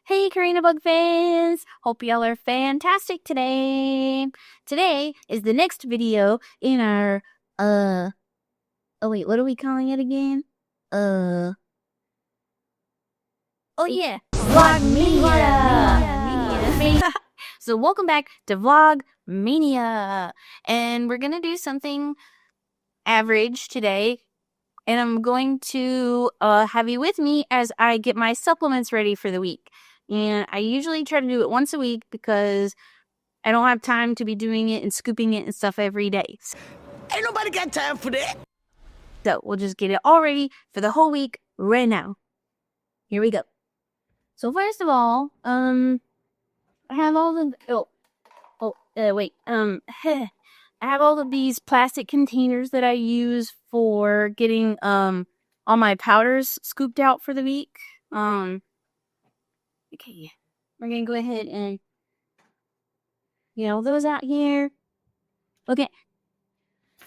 Hey, CoreniaBug fans! Hope y'all are fantastic today. Today is the next video in our, oh wait, what are we calling it again? Oh yeah, Vlog Mania! So welcome back to Vlog Mania. And we're gonna do something average today. And I'm going to have you with me as I get my supplements ready for the week. And I usually try to do it once a week because I don't have time to be doing it and scooping it and stuff every day. Ain't nobody got time for that. So we'll just get it all ready for the whole week right now. Here we go. So first of all, I have all the I have all of these plastic containers that I use for getting all my powders scooped out for the week. Okay, we're gonna go ahead and get all those out here. Okay.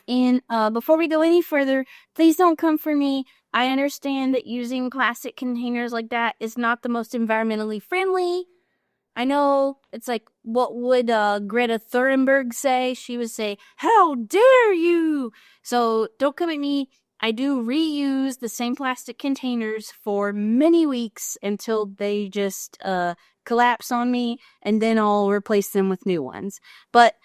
And before we go any further, please don't come for me. I understand that using plastic containers like that is not the most environmentally friendly. I know it's like, what would Greta Thunberg say? She would say, "How dare you!" So don't come at me. I do reuse the same plastic containers for many weeks until they just collapse on me, and then I'll replace them with new ones. But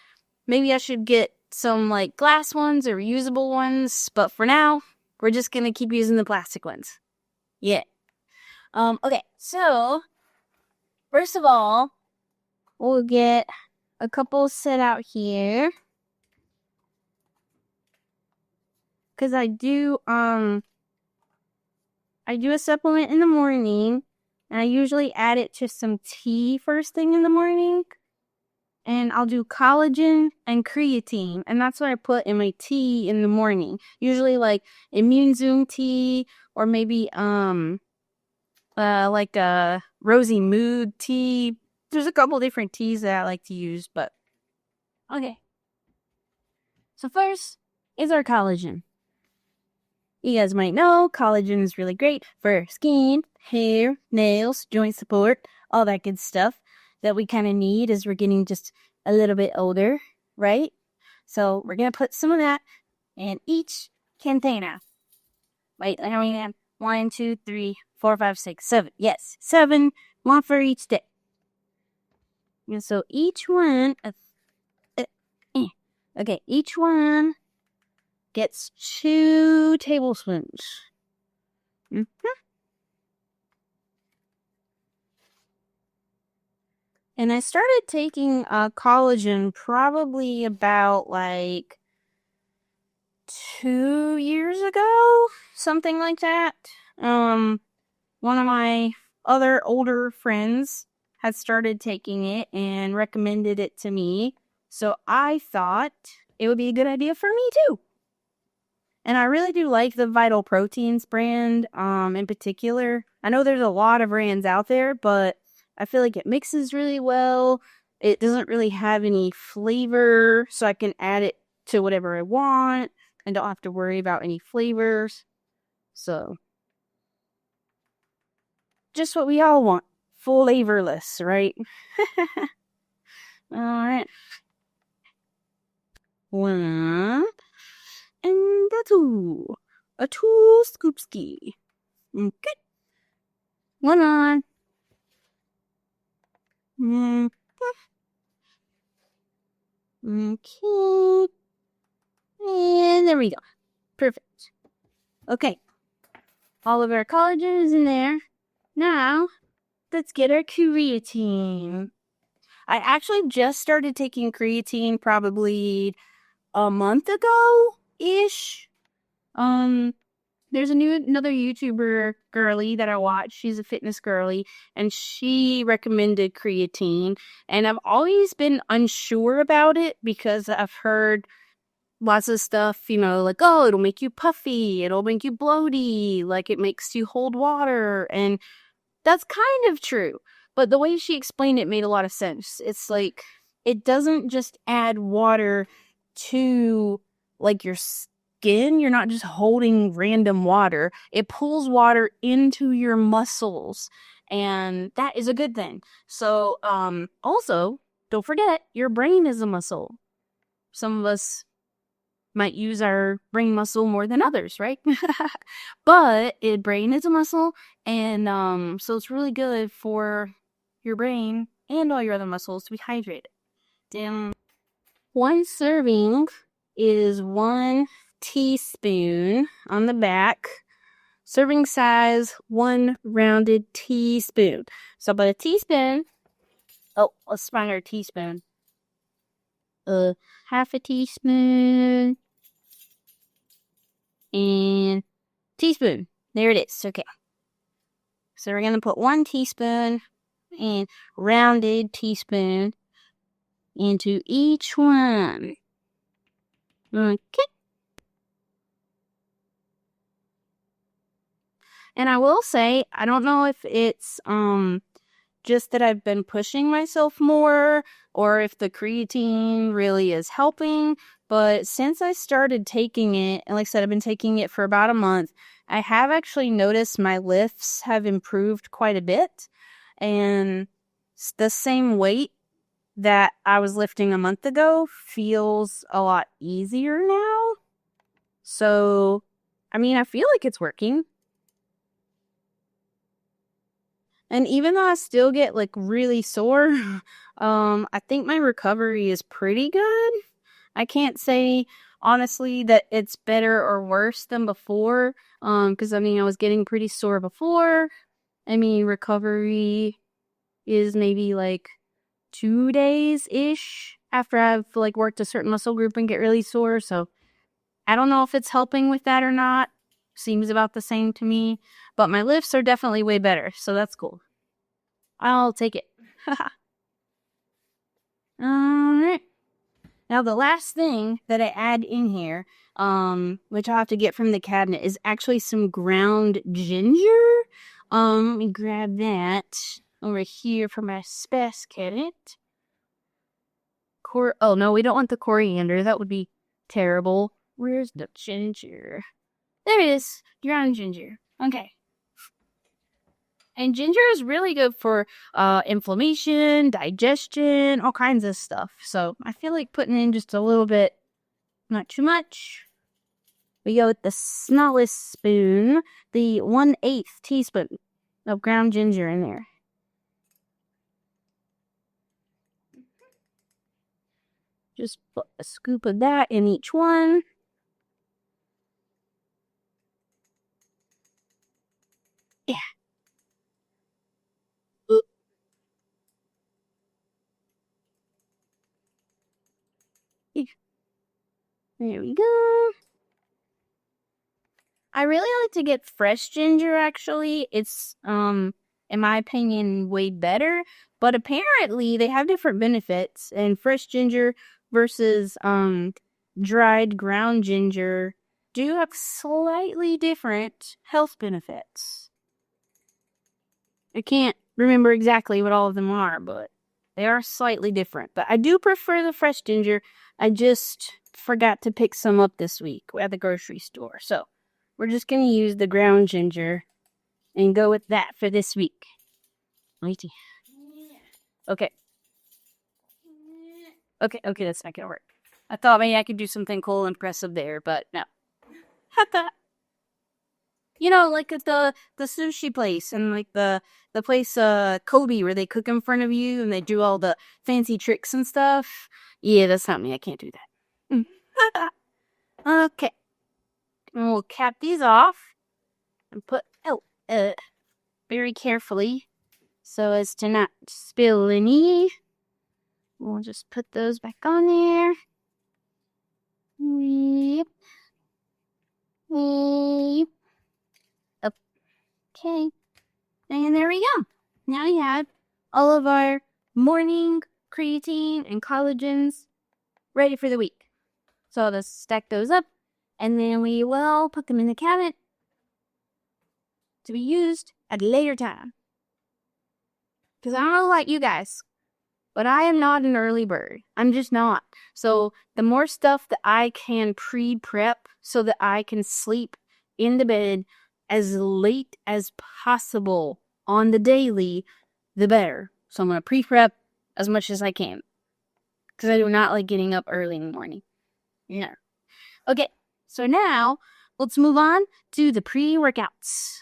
maybe I should get some like glass ones or reusable ones. But for now, we're just gonna keep using the plastic ones. Yeah. Okay, so first of all, we'll get a couple set out here. Cause I do a supplement in the morning, and I usually add it to some tea first thing in the morning. And I'll do collagen and creatine, and that's what I put in my tea in the morning. Usually like Immune Zoom tea, or maybe like a Rosy Mood tea. There's a couple different teas that I like to use, but okay. So first is our collagen. You guys might know collagen is really great for skin, hair, nails, joint support, all that good stuff that we kind of need as we're getting just a little bit older, right? So we're going to put some of that in each container. Wait, how many have? 1, 2, 3, 4, 5, 6, 7. Yes, 7. One for each day. And so each one, each one gets 2 tablespoons. And I started taking collagen probably about like 2 years ago, something like that. One of my other older friends had started taking it and recommended it to me. So I thought it would be a good idea for me too. And I really do like the Vital Proteins brand in particular. I know there's a lot of brands out there, but I feel like it mixes really well. It doesn't really have any flavor, so I can add it to whatever I want and don't have to worry about any flavors. So, just what we all want. Flavorless, right? Alright. 1 and a 2. A 2 scoopski. Okay. 1 on. Okay. And there we go. Perfect. Okay. All of our collagen is in there. Now, let's get our creatine. I actually just started taking creatine probably a month ago-ish. There's another YouTuber girly that I watch. She's a fitness girly, and she recommended creatine. And I've always been unsure about it because I've heard lots of stuff, like, oh, it'll make you puffy, it'll make you bloaty, like it makes you hold water. And that's kind of true. But the way she explained it made a lot of sense. It's like, it doesn't just add water to like your skin. You're not just holding random water. It pulls water into your muscles and that is a good thing. So, also, don't forget, your brain is a muscle. Some of us might use our brain muscle more than others, right? But brain is a muscle, and so it's really good for your brain and all your other muscles to be hydrated. Then 1 serving is 1 teaspoon on the back. Serving size, 1 rounded teaspoon. So about a teaspoon. Oh, let's find our teaspoon. Half a teaspoon. And teaspoon. There it is. Okay. So we're going to put 1 teaspoon and rounded teaspoon into each one. Okay. And I will say, I don't know if it's just that I've been pushing myself more or if the creatine really is helping, but since I started taking it, and like I said, I've been taking it for about a month, I have actually noticed my lifts have improved quite a bit, and the same weight that I was lifting a month ago feels a lot easier now. So, I mean, I feel like it's working. And even though I still get like really sore, I think my recovery is pretty good. I can't say honestly that it's better or worse than before. Because I mean I was getting pretty sore before. I mean recovery is maybe like 2 days-ish after I've like worked a certain muscle group and get really sore. So I don't know if it's helping with that or not. Seems about the same to me. But my lifts are definitely way better, so that's cool. I'll take it. Alright. Now the last thing that I add in here, which I'll have to get from the cabinet, is actually some ground ginger. Let me grab that over here from my space cabinet. Oh no, we don't want the coriander. That would be terrible. Where's the ginger? There it is. Ground ginger. Okay. And ginger is really good for inflammation, digestion, all kinds of stuff. So I feel like putting in just a little bit, not too much. We go with the smallest spoon, the 1/8 teaspoon of ground ginger in there. Just put a scoop of that in each one. Yeah. There we go. I really like to get fresh ginger, actually. It's, in my opinion, way better. But apparently, they have different benefits. And fresh ginger versus, dried ground ginger do have slightly different health benefits. I can't remember exactly what all of them are, but they are slightly different. But I do prefer the fresh ginger. I just forgot to pick some up this week at the grocery store. So we're just going to use the ground ginger and go with that for this week. Okay. Okay, that's not going to work. I thought maybe I could do something cool and impressive there, but no. You know, like at the sushi place and like the place Kobe where they cook in front of you and they do all the fancy tricks and stuff. Yeah, that's not me. I can't do that. Okay. And we'll cap these off and put very carefully so as to not spill any. We'll just put those back on there. Yep. Yep. Okay. And there we go. Now we have all of our morning creatine and collagens ready for the week. So I'll just stack those up and then we will put them in the cabinet to be used at a later time. Because I don't know like you guys, but I am not an early bird. I'm just not. So the more stuff that I can pre-prep so that I can sleep in the bed as late as possible on the daily, the better. So I'm going to pre-prep as much as I can. Because I do not like getting up early in the morning. Yeah. Okay, so now let's move on to the pre-workouts.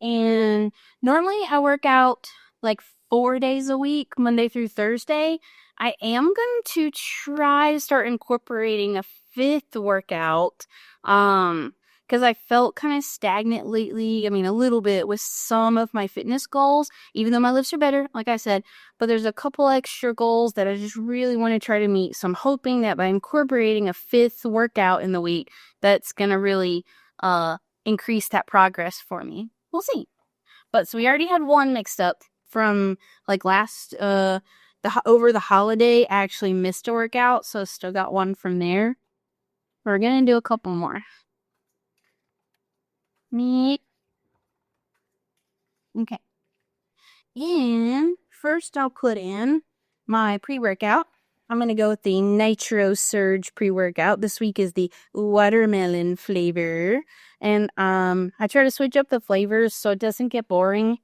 And normally I work out like 4 days a week, Monday through Thursday. I am going to try to start incorporating a 5th workout. Because I felt kind of stagnant lately. I mean, a little bit with some of my fitness goals, even though my lifts are better, like I said. But there's a couple extra goals that I just really want to try to meet. So I'm hoping that by incorporating a 5th workout in the week, that's going to really increase that progress for me. We'll see. But so we already had one mixed up from like last over the holiday. I actually missed a workout, so still got one from there. We're gonna do a couple more. Neat. Okay. And first I'll put in my pre-workout. I'm going to go with the Nitro Surge pre-workout. This week is the watermelon flavor. And I try to switch up the flavors so it doesn't get boring.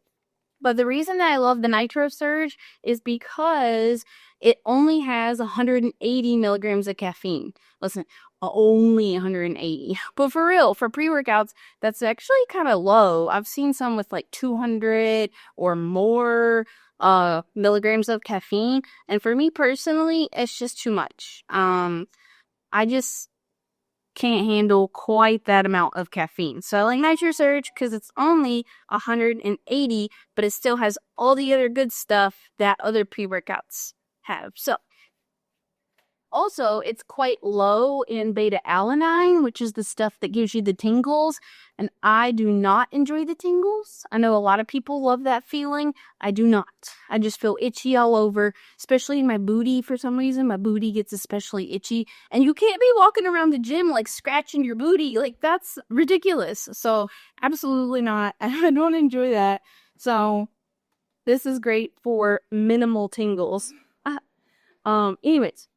But the reason that I love the Nitro Surge is because it only has 180 milligrams of caffeine. Listen, only 180. But for real, for pre-workouts, that's actually kind of low. I've seen some with like 200 or more milligrams of caffeine. And for me personally, it's just too much. I just can't handle quite that amount of caffeine. So I like Nitro Surge because it's only 180, but it still has all the other good stuff that other pre-workouts have. So also, it's quite low in beta-alanine, which is the stuff that gives you the tingles, and I do not enjoy the tingles. I know a lot of people love that feeling. I do not. I just feel itchy all over, especially in my booty for some reason. My booty gets especially itchy, and you can't be walking around the gym like scratching your booty. Like, that's ridiculous. So, absolutely not. I don't enjoy that. So, this is great for minimal tingles. Anyways.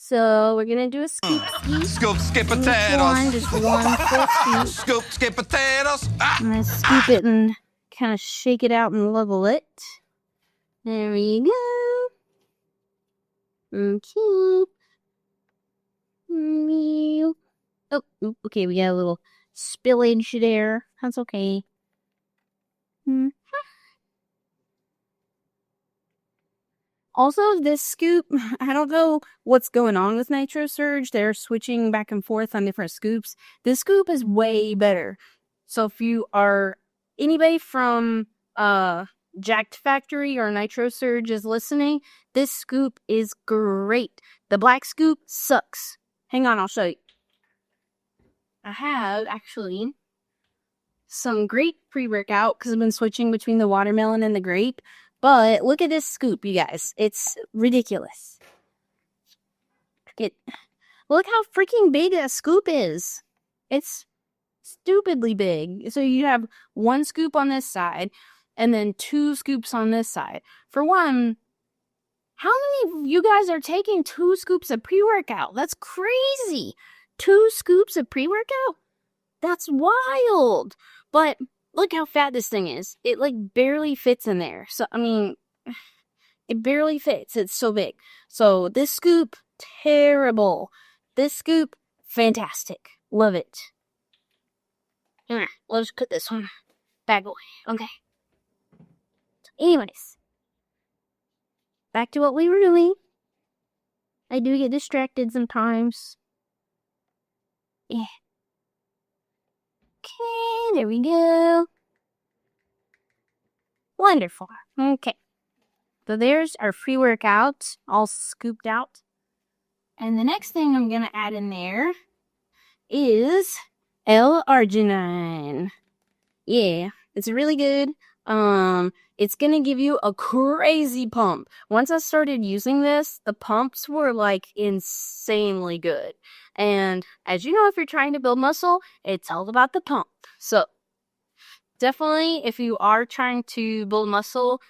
So we're gonna do a scoop ski. Scoop, skip Just potatoes. one full scoop. Scoop, skip potatoes. I'm gonna scoop it and kind of shake it out and level it. There we go. Okay. Oh, okay, we got a little spillage there. That's okay. Also, this scoop, I don't know what's going on with Nitro Surge. They're switching back and forth on different scoops. This scoop is way better. So if you are anybody from Jacked Factory or Nitro Surge is listening, this scoop is great. The black scoop sucks. Hang on, I'll show you. I have actually some grape pre-workout because I've been switching between the watermelon and the grape. But look at this scoop, you guys. It's ridiculous. Look how freaking big that scoop is. It's stupidly big. So you have one scoop on this side and then 2 scoops on this side. For one, how many of you guys are taking 2 scoops of pre-workout? That's crazy. 2 scoops of pre-workout? That's wild. But look how fat this thing is. It like barely fits in there. So, I mean, it barely fits. It's so big. So this scoop, terrible. This scoop, fantastic. Love it. Here, let's put this one back away. Okay. Anyways, back to what we were doing. I do get distracted sometimes. Yeah. Okay, there we go. Wonderful. Okay. So there's our pre-workout all scooped out. And the next thing I'm going to add in there is L-arginine. Yeah, it's really good. It's going to give you a crazy pump. Once I started using this, the pumps were like insanely good. And as you know, if you're trying to build muscle, it's all about the pump. So definitely, if you are trying to build muscle,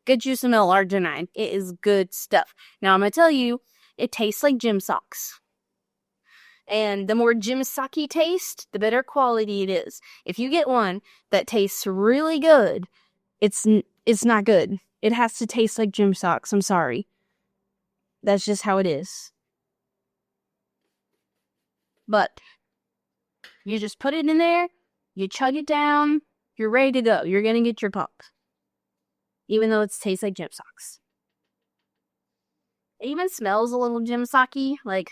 get you some L-arginine. It is good stuff. Now I'm going to tell you, it tastes like gym socks. And the more gym sake taste, the better quality it is. If you get one that tastes really good, it's not good. It has to taste like gym socks. I'm sorry. That's just how it is. But you just put it in there, you chug it down, you're ready to go. You're gonna get your pump. Even though it tastes like gym socks. It even smells a little gym socky. Like,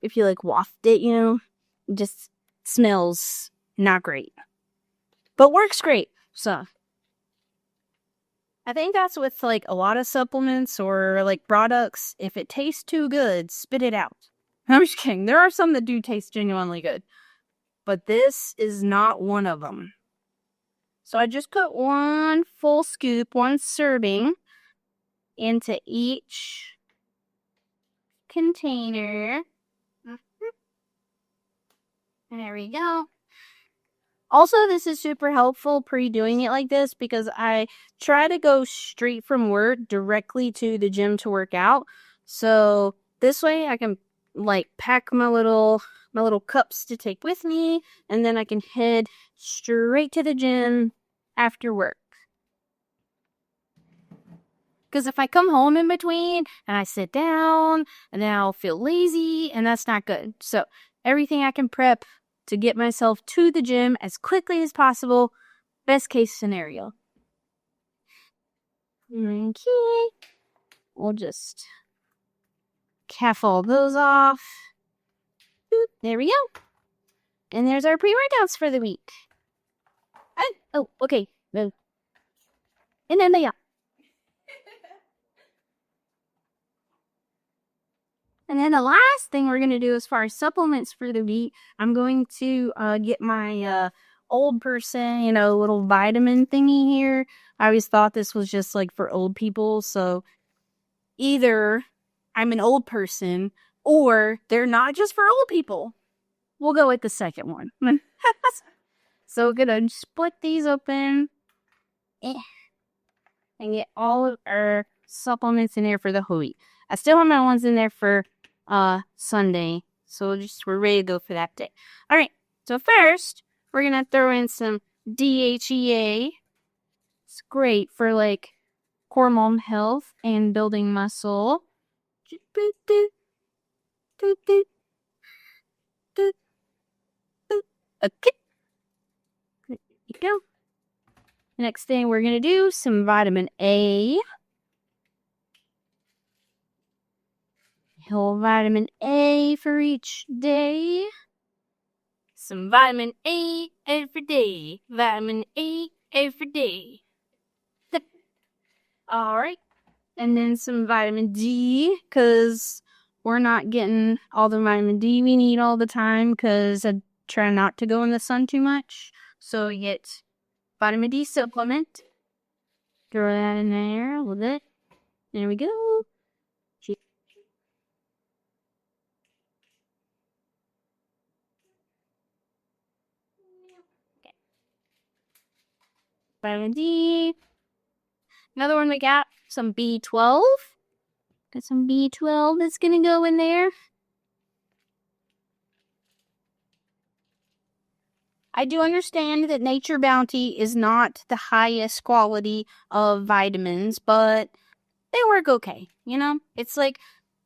if you like waft it, it just smells not great. But works great. So I think that's with like a lot of supplements or like products. If it tastes too good, spit it out. I'm just kidding. There are some that do taste genuinely good. But this is not one of them. So I just put one full scoop, one serving into each container. There we go. Also, this is super helpful pre-doing it like this because I try to go straight from work directly to the gym to work out. So this way I can like pack my little cups to take with me, and then I can head straight to the gym after work. Because if I come home in between and I sit down, and then I'll feel lazy, and that's not good. So everything I can prep to get myself to the gym as quickly as possible. Best case scenario. Okay. We'll just cap all those off. Boop, there we go. And there's our pre-workouts for the week. Oh, okay. And then they are. And then the last thing we're going to do as far as supplements for the week, I'm going to get my old person, little vitamin thingy here. I always thought this was just like for old people. So either I'm an old person or they're not just for old people. We'll go with the second one. So we're going to split these open and get all of our supplements in there for the whole week. I still have my ones in there for Sunday, so we're ready to go for that day. All right, so first we're gonna throw in some DHEA. It's great for like hormone health and building muscle. Okay, there you go. Next thing we're gonna do some vitamin A. Whole vitamin A for each day. Some vitamin A every day. Vitamin A every day. Alright. And then some vitamin D, because we're not getting all the vitamin D we need all the time, because I try not to go in the sun too much. So you get vitamin D supplement. Throw that in there a little bit. There we go. Vitamin D. Another one we got, some B12. Got some B12 that's gonna go in there. I do understand that Nature Bounty is not the highest quality of vitamins, but they work okay, It's like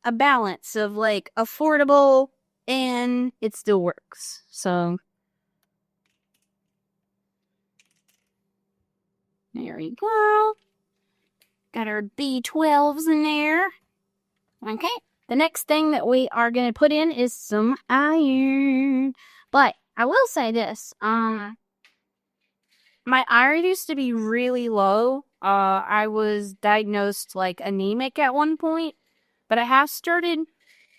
a balance of like affordable and it still works. So there we go. Got our B12s in there. Okay. The next thing that we are going to put in is some iron. But I will say this. My iron used to be really low. I was diagnosed like anemic at one point. But I have started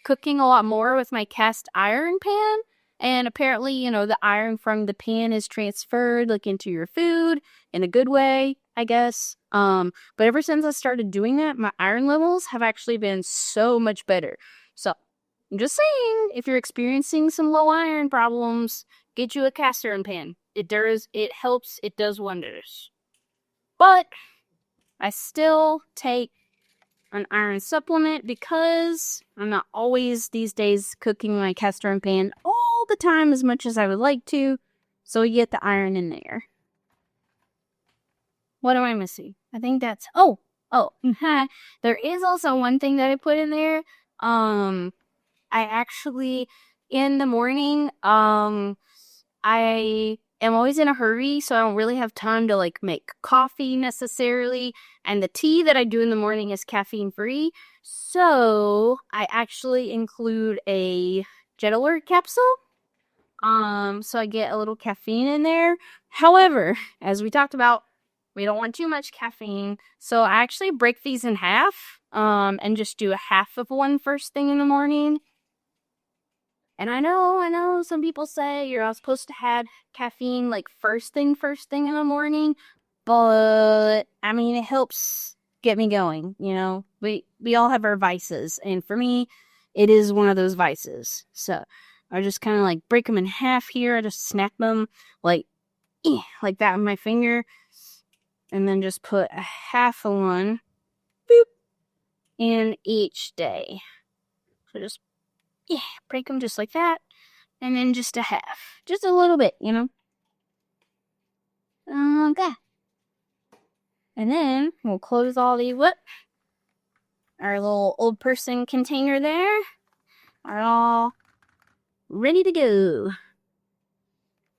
cooking a lot more with my cast iron pan. And apparently, the iron from the pan is transferred like into your food in a good way, I guess. But ever since I started doing that, my iron levels have actually been so much better. So I'm just saying, if you're experiencing some low iron problems, get you a cast iron pan. It helps, it does wonders. But I still take an iron supplement because I'm not always these days cooking my cast iron pan all the time as much as I would like to. So you get the iron in there. What am I missing? I think that's... Oh! There is also one thing that I put in there. I actually, in the morning, I am always in a hurry, so I don't really have time to, like, make coffee necessarily. And the tea that I do in the morning is caffeine-free. So I actually include a Jet Alert capsule. So I get a little caffeine in there. However, as we talked about, we don't want too much caffeine. So I actually break these in half, and just do a half of one first thing in the morning. And I know some people say you're not supposed to have caffeine like first thing in the morning, but I mean, it helps get me going, you know? We all have our vices, and for me, it is one of those vices. So I just kind of like break them in half here. I just snap them like that with my finger, and then just put a half of one, boop, in each day. So just break them just like that, and then just a half, just a little bit, you know. Okay. And then we'll close all these up. Our little old person container there are all ready to go.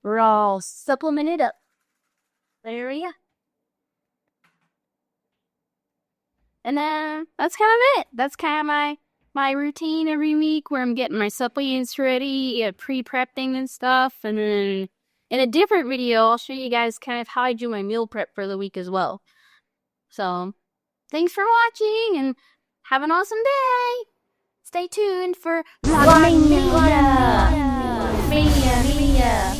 We're all supplemented up. There we go. And then that's kind of it. That's kind of my routine every week, where I'm getting my supplements ready, pre-prepping and stuff. And then in a different video, I'll show you guys kind of how I do my meal prep for the week as well. So thanks for watching, and have an awesome day. Stay tuned for Mania. Mania.